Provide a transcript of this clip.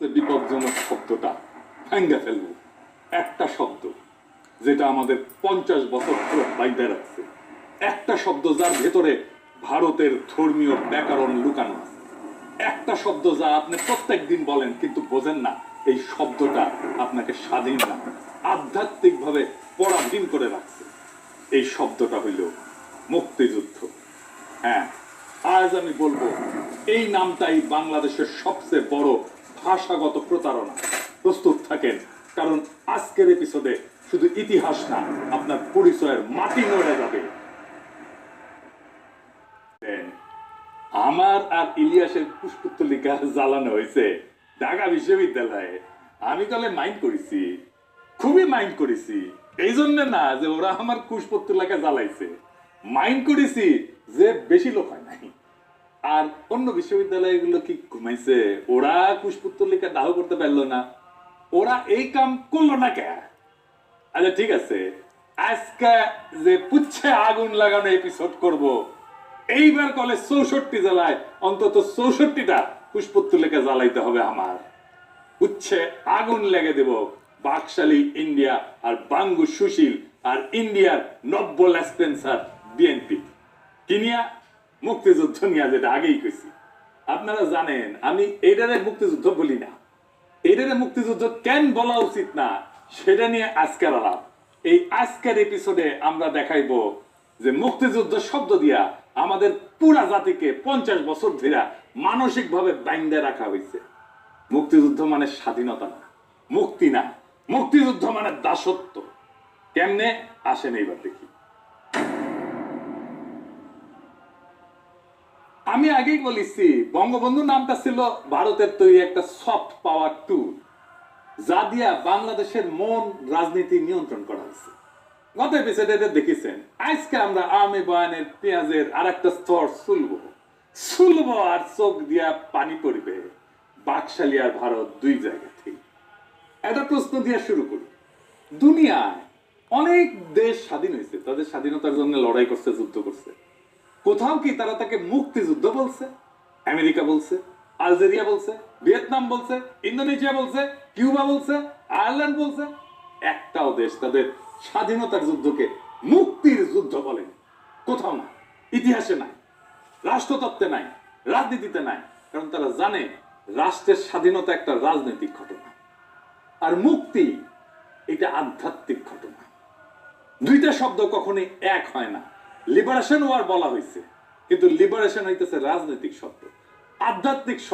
বিপজ্জনক শব্দটা ভেঙে ফেলবো। একটা শব্দ যেটা আমাদের 50 বছর ধরে বাইন্ধে রাখছে, একটা শব্দ যার ভেতরে ভারতের ধর্মীয় ব্যাকরণ লুকানো আছে, একটা শব্দ যা আপনি প্রত্যেক দিন বলেন কিন্তু বোঝেন না। এই শব্দটা আপনাকে স্বাধীন না, আধ্যাত্মিক ভাবে পরাধীন করে রাখছে। এই শব্দটা হইল মুক্তিযুদ্ধ। হ্যাঁ, আজ আমি বলবো এই নামটাই বাংলাদেশের সবচেয়ে বড় ভাষাগত প্রতারণা। প্রস্তুত থাকেন, কারণ আজকের এপিসোডে শুধু ইতিহাস না, আপনার পরিচয়ের মাটি নড়ে যাবে। আমার আর ইলিয়াসের পুষ্পতলিকা জ্বালানো হয়েছে ঢাকা বিশ্ববিদ্যালয়ে। আমি তাহলে মাইন্ড করেছি, খুবই মাইন্ড করেছি। এই জন্য না যে ওরা আমার পুষ্পতলিকা জ্বালাইছে, মাইন্ড করেছি যে বেশি লোক হয় নাই। আর অন্য বিশ্ববিদ্যালয়গুলো কি ঘুমাইছে? ওরা পুষ্পতলিকা দাহ করতে পারলো না, ওরা এই কাম করলো না কে? আচ্ছা ঠিক আছে, আজকে যে পুচ্ছে আগুন লাগানো এপিসোড করব, এইবার কলে 64 জেলায় অন্তত 64টা পুষ্পতলিকা জ্বালাইতে হবে আমার। পুচ্ছে আগুন লেগে দেব বাকশালী ইন্ডিয়া আর বাঙ্গু সুশীল আর ইন্ডিয়ার নব্য লেসপেন্সার বিএনপি কিনিয়া মুক্তিযুদ্ধ নিয়ে, যেটা আগেই কইছি। আপনারা জানেন আমি এইটারে মুক্তিযুদ্ধ বলি না। এইটারে মুক্তিযুদ্ধ কেন বলা উচিত না সেটা নিয়ে আজকের আলাপ। এই আজকের এপিসোডে আমরা দেখাইবো যে মুক্তিযুদ্ধ শব্দ দিয়া আমাদের পুরা জাতিকে 50 বছর ধরে মানসিক ভাবে বাইন্ধে রাখা হয়েছে। মুক্তিযুদ্ধ মানে স্বাধীনতা না, মুক্তি না। মুক্তিযুদ্ধ মানে দাসত্ব। কেমনে আসেন এইবার দেখি। আমি আগেই বলেছি, বঙ্গবন্ধু নামটা ছিল ভারতের তৈরি একটা সফট পাওয়ার টুল, যা দিয়া বাংলাদেশের মন রাজনীতি নিয়ন্ত্রণ করা হয়েছে। গত এপিসোডে দেখেছেন। আজকে আমরা আওয়ামী বয়ানের পেঁয়াজের আর একটা স্তর সুলবো আর চোখ দিয়া পানি পড়বে বাকশালী আর ভারত দুই জায়গাতেই। একটা প্রশ্ন দিয়ে শুরু করি। দুনিয়ায় অনেক দেশ স্বাধীন হয়েছে, তাদের স্বাধীনতার জন্য লড়াই করছে, যুদ্ধ করছে। কোথাও কি তারা তাকে মুক্তিযুদ্ধ বলছে? আমেরিকা বলছে, আলজেরিয়া বলছে, ভিয়েতনাম বলছে, ইন্দোনেশিয়া বলছে, কিউবা বলছে, আয়ারল্যান্ড বলছে। একটাও দেশ তাদের স্বাধীনতার যুদ্ধকে মুক্তির যুদ্ধ বলেন কোথাও না। ইতিহাসে নাই, রাষ্ট্রতত্ত্বে নাই, রাজনীতিতে নাই। কারণ তারা জানে রাষ্ট্রের স্বাধীনতা একটা রাজনৈতিক ঘটনা, আর মুক্তি এটা আধ্যাত্মিক ঘটনা। দুইটা শব্দ কখনোই এক হয় না। লিবারেশন ওয়ার বলা হয়েছে, কিন্তু লিবারেশন হইতেছে রাজনৈতিক শব্দ, আধ্যাত্মিক শব্দ।